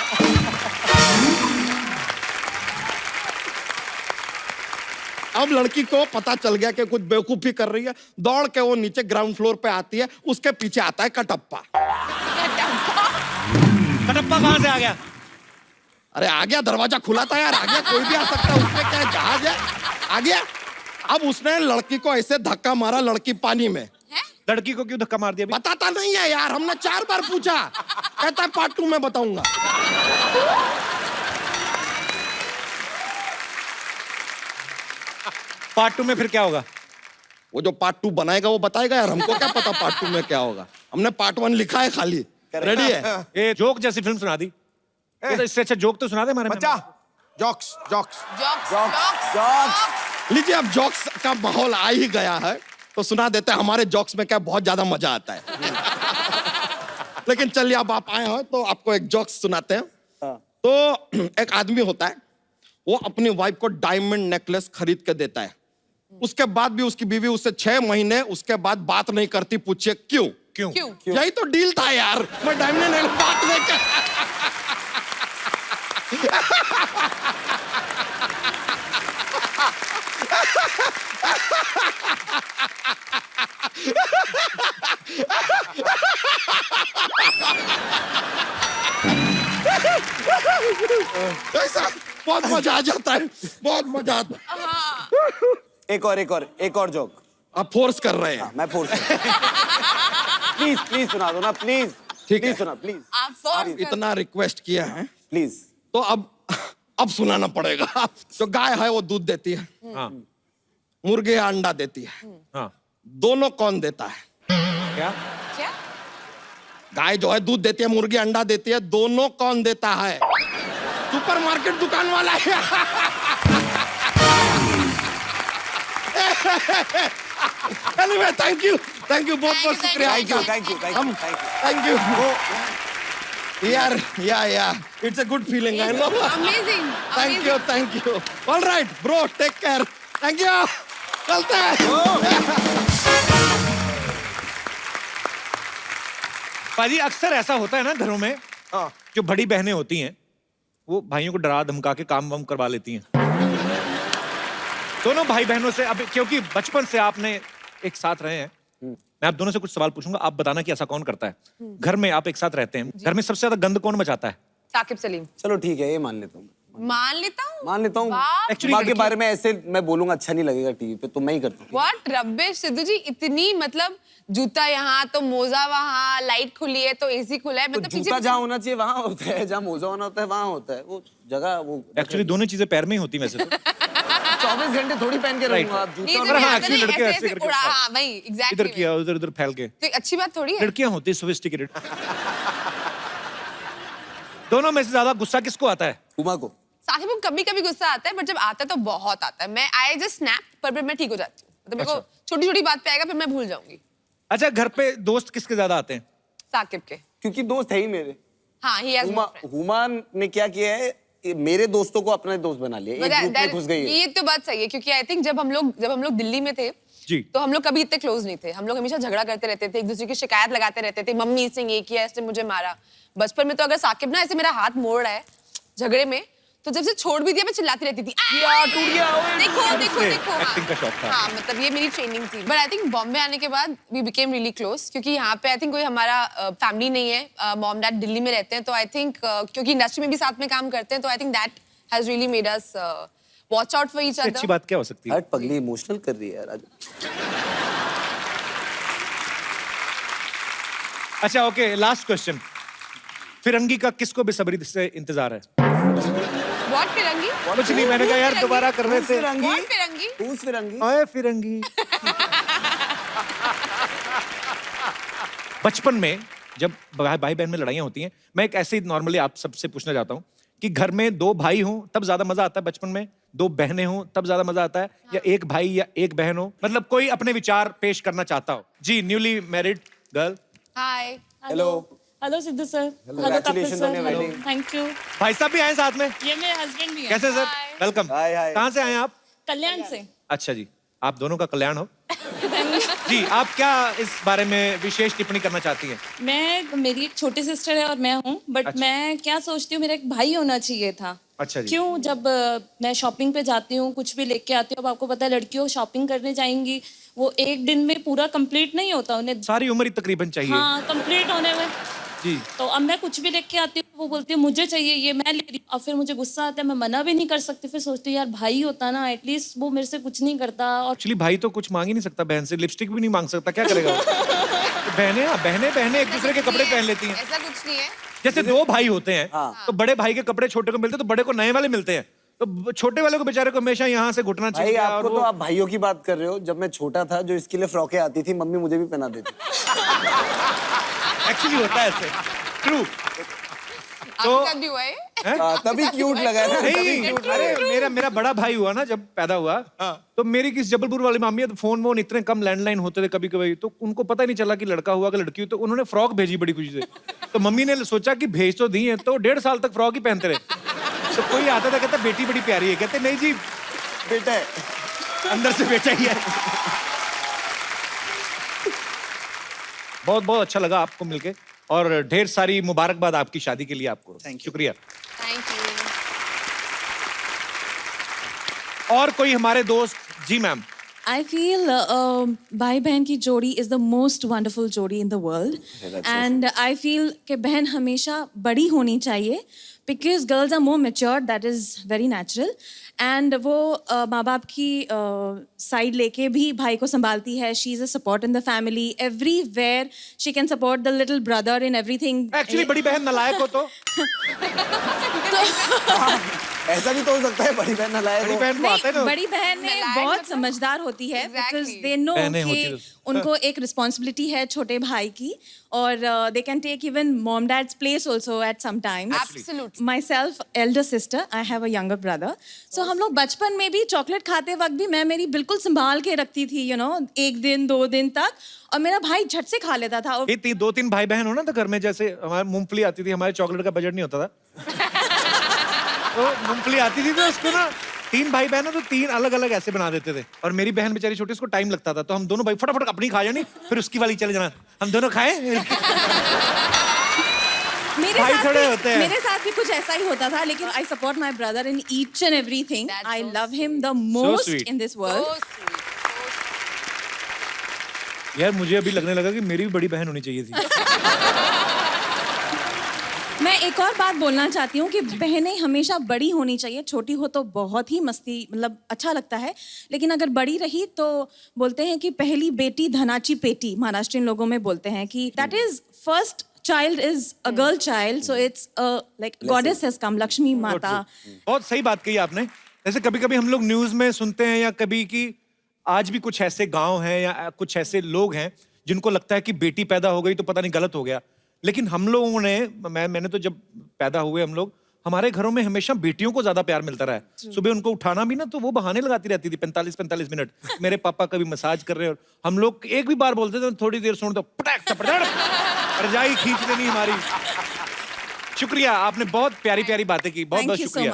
अब लड़की को पता चल गया कि कुछ बेवकूफी कर रही है, दौड़ के वो नीचे ग्राउंड फ्लोर पे आती है। उसके पीछे आता है कटप्पा। कटप्पा कहाँ से आ गया? अरे आ गया, दरवाजा खुला था यार, आ गया, कोई भी आ सकता है। उसमें क्या है, जहाज है, आ गया। अब उसने लड़की को ऐसे धक्का मारा, लड़की पानी में। लड़की को क्यों धक्का मार दिया? बताता नहीं है यार, हमने 4 बार पूछा। कहता है पार्ट 2 में बताऊंगा। पार्ट 2 में फिर क्या होगा? वो जो पार्ट 2 बनाएगा वो बताएगा यार, हमको क्या पता पार्ट 2 में क्या होगा। हमने पार्ट 1 लिखा है खाली, रेडी है। ये जोक जैसी फिल्म सुना दी। ये तो इससे अच्छा जोक तो सुना दे हमारे बच्चा, जॉक्स जॉक्स लीजिए, अब जॉक्स का माहौल आ ही गया है तो सुना देते हैं। हमारे जॉक्स में क्या बहुत ज्यादा मजा आता है। लेकिन चलिए, अब आप आए हो तो आपको एक जॉक्स सुनाते हैं। तो एक आदमी होता है, वो अपनी वाइफ को डायमंड नेकलेस खरीद के देता है। उसके बाद भी उसकी बीवी उससे 6 महीने उसके बाद बात नहीं करती। पूछिए क्यों? क्यों? यही तो डील था यार, मैं डायमंड नेकलेस बात नहीं कर। ऐसा बहुत मजा आ जाता है, बहुत मजा आता है। एक और जोक। आप फोर्स कर रहे हैं। मैं फोर्स प्लीज सुना दो ना, प्लीज। ठीक है, सुना प्लीज। आप फोर्स इतना रिक्वेस्ट किया है प्लीज। तो अब सुनाना पड़ेगा। जो गाय है वो दूध देती है, हाँ। मुर्गी अंडा देती है, हाँ। दोनों कौन देता है? क्या? क्या? गाय जो है दूध देती है, मुर्गी अंडा देती है, दोनों कौन देता है? सुपरमार्केट दुकान वाला है। Anyway, थैंक यू बहुत बहुत शुक्रिया। Thank you. थैंक यू यार, yeah it's a good feeling, I know. Amazing. Thank you. All right bro, take care. Thank you, चलते हैं। पाजी, अक्सर ऐसा होता है ना घरों में, जो बड़ी बहनें होती हैं वो भाइयों को डरा धमका के काम वाम करवा लेती हैं। दोनों भाई बहनों से, अब क्योंकि बचपन से आपने एक साथ रहे हैं, मैं आप दोनों से कुछ सवाल पूछूंगा, आप बताना कि ऐसा कौन करता है। घर में आप एक साथ रहते हैं, घर में सबसे ज्यादा गंद कौन मचाता है? साकिब सलीम। चलो ठीक है, ये मान लेता हूँ। मान लेता हूँ। मान लेता हूँ। वाह। Actually, माँ के लड़की- बारे में ऐसे मैं बोलूंगा अच्छा नहीं लगेगा टीवी पे, तो मैं ही करता हूँ। What rubbish, सिद्धू जी, इतनी मतलब जूता यहाँ तो मोजा वहाँ, लाइट खुली है तो एसी खुला है, तो मतलब जूता जहाँ होना चाहिए वहाँ होता है, जहाँ मोजा होना होता है वहाँ होता है, वो जगह वो एक्चुअली दोनों चीजें पैर में ही होती वैसे तो 24 घंटे थोड़ी पहन के रहूंगा आप नहीं, जूता। जब हाँ, यहाँ actually से लड़के ऐसे ऐसे ऐसे करके उड़ा, उठा- हाँ वही इधर एग्जैक्टली। किया उधर उधर फैल के। तो एक अच्छी बात थोड़ी है। लड़कियां होती सोफिस्टिकेटेड। दोनों में से ज्यादा गुस्सा किसको आता है? उमा को। साकिब को कभी कभी गुस्सा आता है, बट जब आता है तो बहुत आता है। मैं आई जस्ट स्नैप, पर मैं ठीक हो जाती हूँ। मतलब मेरे को छोटी छोटी बात पे आएगा, फिर मैं भूल जाऊंगी। अच्छा, घर पे दोस्त किसके ज्यादा आते हैं? साकिब के। क्योंकि दोस्त है ही मेरे। हाँ, he has more friends. Huma ने क्या किया है, ये मेरे दोस्तों को अपने दोस्त बना लिया, एक ग्रुप में घुस गई है। ये तो बात सही है, क्योंकि आई थिंक जब हम लोग दिल्ली में थे जी। तो हम लोग कभी इतने क्लोज नहीं थे। हम लोग हमेशा झगड़ा करते रहते थे, एक दूसरे की शिकायत लगाते रहते थे, मम्मी इसने ये किया, इसने मुझे मारा। बचपन में तो अगर साकिब ना ऐसे मेरा हाथ मोड़ रहा है झगड़े में, तो जब से छोड़ भी दिया मैं चिल्लाती रहती थी, टूट गया, ओए, देखो देखो देखो। एक्टिंग का शौक था। हाँ, मतलब ये मेरी ट्रेनिंग थी। बट आई थिंक बॉम्बे आने के बाद वी बिकेम रियली क्लोज, क्योंकि यहाँ पे आई थिंक कोई हमारा फैमिली नहीं है। मॉम डैड दिल्ली में रहते हैं, तो आई थिंक क्योंकि इंडस्ट्री में भी साथ में काम करते हैं, तो I think that has really made us watch out for each अच्छी अदर। बात क्या हो सकती है? हट पगली, इमोशनल कर रही है यार आज। अच्छा ओके, लास्ट क्वेश्चन। फिरंगी का किसको बेसब्री से इंतजार है? व्हाट फिरंगी? कुछ नहीं, मैंने कहा यार दोबारा कर रहे थे। What Firangi? Who's फिरंगी? ओए फिरंगी। बचपन में जब भाई बहन में लड़ाइयाँ होती हैं, मैं एक ऐसे ही नॉर्मली आप सबसे पूछना चाहता हूँ कि घर में 2 भाई हों तब ज्यादा मजा आता है बचपन में, 2 बहनें हों तब ज्यादा मजा आता है, या एक भाई या एक बहन हो? मतलब कोई अपने विचार पेश करना चाहता हो। जी, newly married girl. Hi. Hello. Hello Sidhu sir. Congratulations on your wedding. Thank you. भाई साहब भी आए साथ में? ये मेरे हस्बैंड भी हैं। कैसे सर? वेलकम। हाय हाय। कहाँ से आए आप? कल्याण से। अच्छा जी, आप दोनों का कल्याण हो। जी, आप क्या इस बारे में विशेष टिप्पणी करना चाहती हैं? मेरी एक छोटी सिस्टर है और मैं हूँ, बट अच्छा। मैं क्या सोचती हूँ, मेरा एक भाई होना चाहिए था। अच्छा जी। क्यों? जब मैं शॉपिंग पे जाती हूँ, कुछ भी लेके आती हूँ, अब आपको पता है लड़कियों शॉपिंग करने जाएंगी, वो एक दिन में पूरा कंप्लीट नहीं होता, उन्हें सारी उम्र ही तकरीबन चाहिए। हाँ कंप्लीट होने में। जी। तो अब मैं कुछ भी लेके आती हूँ, वो बोलती है मुझे चाहिए ये, मैं ले रही हूँ। और फिर मुझे गुस्सा आता है, मैं मना भी नहीं कर सकती। फिर सोचती हूँ यार भाई होता ना, एटलीस्ट वो मेरे से कुछ नहीं करता। और एक्चुअली भाई तो कुछ मांग ही नहीं सकता बहन से, लिपस्टिक भी नहीं मांग सकता, क्या करेगा वो? तो बहनें एक दूसरे के कपड़े पहन लेती हैं। ऐसा कुछ नहीं है। जैसे 2 भाई होते हैं हाँ। तो बड़े भाई के कपड़े छोटे को मिलते हैं, तो बड़े को नए वाले मिलते हैं, तो छोटे वाले को बेचारे को हमेशा यहाँ से घुटना भाई चाहिए। आपको तो आप भाइयों की बात कर रहे हो। जब मैं छोटा था, जो इसके लिए फ्रॉकें आती थी, मम्मी मुझे भी पहना देती। एक्चुअली होता है ऐसे, ट्रू। आपके साथ भी हुआ है? तभी क्यूट लगा ना, तभी नहीं, क्यूट अरे मेरा बड़ा भाई हुआ ना, जब पैदा हुआ तो मेरी किस जबलपुर वाली मामी है, तो फोन इतने कम लैंडलाइन होते थे कभी कभी, तो उनको पता ही नहीं चला कि लड़का हुआ कि लड़की हुई, तो उन्होंने फ्रॉक भेजी बड़ी खुशी से। तो मम्मी ने सोचा कि भेज तो दी है, तो 1.5 साल तक फ्रॉक ही पहनते रहे। तो कोई आता था कहता बेटी बड़ी प्यारी है, कहते नहीं जी बेटा है, अंदर से बेटा ही है। बहुत बहुत अच्छा लगा आपको मिलके, और ढेर सारी मुबारकबाद आपकी शादी के लिए आपको। शुक्रिया। Thank you. और कोई हमारे दोस्त? जी मैम। I feel भाई बहन की जोड़ी is the most wonderful जोड़ी in the world, and I feel कि बहन हमेशा बड़ी होनी चाहिए, because girls are more mature, that is very natural, and वो माँ बाप की साइड लेके भी भाई को संभालती है. She is a support in the family, everywhere she can support the little brother in everything. Actually बड़ी बहन नालायक हो तो ऐसा भी तो हो सकता है, बड़ी बहन नालायक हो। बड़ी बहन को आता है ना। बड़ी बहन में नालायक बहुत मतलब? समझदार होती है, because Exactly. they know बहनें होती कि हैं। उनको एक रिस्पॉन्सिबिलिटी है छोटे भाई की, और they can take even mom dad's place also at some times. Absolutely. Myself, elder sister, I have a younger brother. So हम लोग बचपन में भी चॉकलेट खाते वक्त भी मैं मेरी बिल्कुल संभाल के रखती थी, you know, 1 दिन 2 दिन तक, और मेरा भाई झट से खा लेता था। और ये 2-3 भाई बहन हो ना, तो घर में जैसे हमारे मूंगफली आती थी, हमारे चॉकलेट का बजट नहीं होता था। तो मूंगफली आती थी तो उसको ना 3 भाई बहन हो तो 3 अलग अलग ऐसे बना देते थे, और मेरी बहन बेचारी छोटी, उसको टाइम लगता था, तो हम दोनों भाई फटाफट अपनी खा जानी, फिर उसकी वाली चले जाना, हम दोनों खाए। भाई थोड़े होते हैं। मेरे साथ भी कुछ ऐसा ही होता था, लेकिन I support my brother in each and everything. That's I so love him the most sweet. in this world. So sweet. यार मुझे अभी लगने लगा कि मेरी भी बड़ी बहन होनी चाहिए थी। मैं एक और बात बोलना चाहती हूँ कि बहनें हमेशा बड़ी होनी चाहिए। छोटी हो तो बहुत ही मस्ती मतलब अच्छा लगता है, लेकिन अगर बड़ी रही तो बोलते हैं कि पहली बेटी धनाची पेटी, महाराष्ट्रियन लोगों में बोलते हैं कि that is first child is a girl child, so it's like goddess has come, Lakshmi माता। बहुत सही बात कही आपने। जैसे कभी कभी हम लोग न्यूज में सुनते हैं या कभी कि आज भी कुछ ऐसे गांव हैं या कुछ ऐसे लोग हैं जिनको लगता है कि बेटी पैदा हो गई तो पता नहीं गलत हो गया, लेकिन हम लोगों ने मैंने तो जब पैदा हुए हम लोग, हमारे घरों में हमेशा बेटियों को ज्यादा प्यार मिलता रहा है। सुबह उनको उठाना भी ना तो वो बहाने लगाती रहती थी 45 मिनट, मेरे पापा कभी मसाज कर रहे हैं, और हम लोग एक भी बार बोलते थे थोड़ी देर सुन तो पटक टपटक रजाई खींच देनी हमारी। शुक्रिया, आपने बहुत प्यारी प्यारी बातें की, बहुत बहुत शुक्रिया।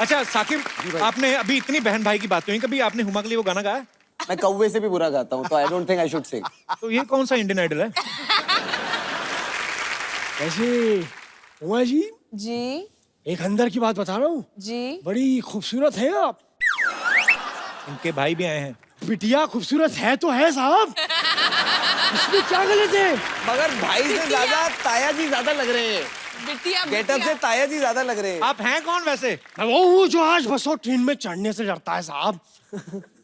अच्छा साकिब, आपने अभी इतनी बहन भाई की बात हुई, कभी आपने हुमा के लिए वो गाना गाया? मैं कौवे से भी बुरा गाता हूँ, तो I don't think I should सिंग। तो ये कौन सा इंडियन आइडल है? कैसे हुआ जी? जी एक अंदर की बात बता रहा हूँ जी। बड़ी खूबसूरत है आप। इनके भाई भी आए हैं। बिटिया खूबसूरत है तो है साहब, इसमें क्या गलत है? मगर भाई से ज्यादा ताया जी ज्यादा लग रहे हैं। बिटिया गेटअप से ताया जी ज्यादा लग रहे हैं। आप हैं कौन वैसे? मैं वो हूँ जो आज बस और ट्रेन में चढ़ने से डरता है साहब।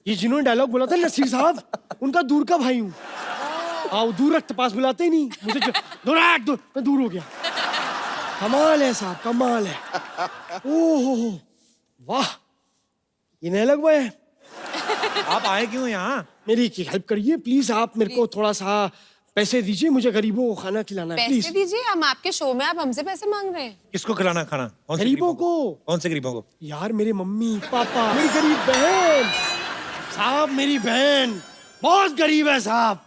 ये जिन्होंने डायलॉग बोला था नसीर साहब, उनका दूर का भाई हूँ। आओ दूर रक्त पास बुलाते ही नहीं मुझे, मैं दूर हो गया। कमाल है साहब, कमाल है। ओहो वाह, ये नया लगवा है। आप आए क्यों यहाँ? मेरी एक हेल्प करिए प्लीज, आप मेरे को थोड़ा सा पैसे दीजिए, मुझे गरीबों को खाना खिलाना है पैसे प्लीज। दीजिए, हम आपके शो में, आप हमसे पैसे मांग रहे हैं? किसको खिलाना खाना? कौन से गरीबों को। कौन से गरीबों को? यार मेरे मम्मी पापा, मेरी गरीब बहन साहब, मेरी बहन बहुत गरीब है साहब,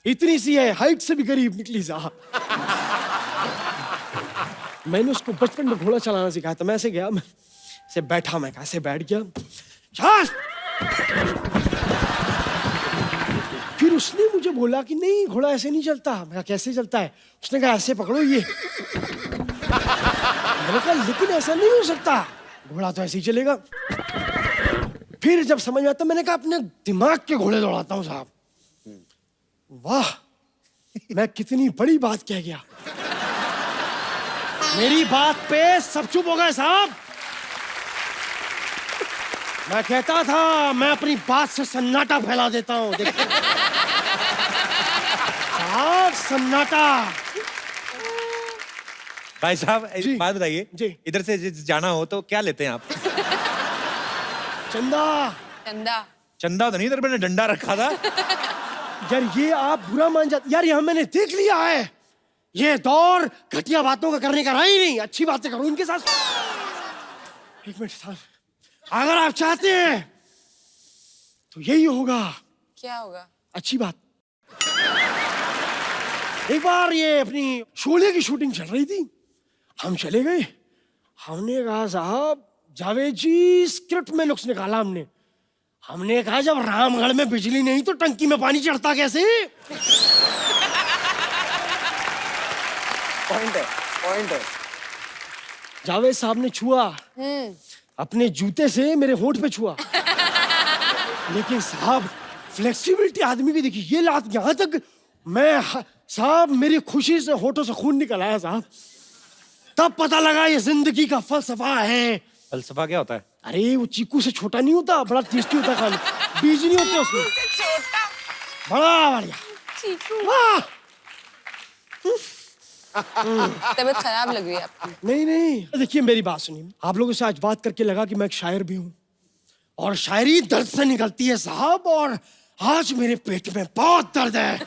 इतनी सी है, हाइट से भी गरीब निकली साहब। मैंने उसको बचपन में घोड़ा चलाना सिखाया था, मैं ऐसे गया, मैं ऐसे बैठा, मैं कैसे बैठ गया, शाबाश। फिर उसने मुझे बोला कि नहीं घोड़ा ऐसे नहीं चलता। मैं कहा कैसे चलता है? उसने कहा ऐसे पकड़ो ये। मैंने कहा लेकिन ऐसा नहीं हो सकता, घोड़ा तो ऐसे ही चलेगा। फिर जब समझ में आता मैंने कहा अपने दिमाग के घोड़े दौड़ाता हूँ साहब। वाह, मैं कितनी बड़ी बात कह गया। मेरी बात पे सब चुप हो गए साहब। मैं कहता था मैं अपनी बात से सन्नाटा फैला देता हूँ, साहब सन्नाटा। भाई साहब एक बात बताइए, जी। इधर से जाना हो तो क्या लेते हैं आप? चंदा। चंदा चंदा तो नहीं, इधर मैंने डंडा रखा था। यार ये आप बुरा मान जाते यार, यहाँ मैंने देख लिया है, ये दौर घटिया बातों का करने का रहा ही नहीं, अच्छी बातें करो इनके साथ। एक मिनट साहब, अगर आप चाहते हैं तो यही होगा। क्या होगा? अच्छी बात। एक बार ये अपनी शोले की शूटिंग चल रही थी, हम चले गए, हमने कहा साहब जावेद जी स्क्रिप्ट में नुक्स निकाला हमने कहा जब रामगढ़ में बिजली नहीं तो टंकी में पानी चढ़ता कैसे? पॉइंट है, पॉइंट है। जावेद साहब ने छुआ, अपने जूते से मेरे होंठ पे छुआ, लेकिन साहब फ्लेक्सिबिलिटी आदमी की देखी, ये लात यहाँ तक, मैं साहब मेरी खुशी से होठों से खून निकल आया साहब। तब पता लगा ये जिंदगी का फलसफा है। फलसफा क्या होता है? अरे वो चीकू से छोटा नहीं होता, बड़ा टेस्टी होता खाने, बीज नहीं होते उसमें, छोटा बड़ा बढ़िया चीकू। वाह। तबीयत खराब लग रही है आपकी। नहीं नहीं, देखिए मेरी बात सुनिए, आप लोगों से आज बात करके लगा कि मैं एक शायर भी हूँ, और शायरी दर्द से निकलती है साहब, और आज मेरे पेट में बहुत दर्द है।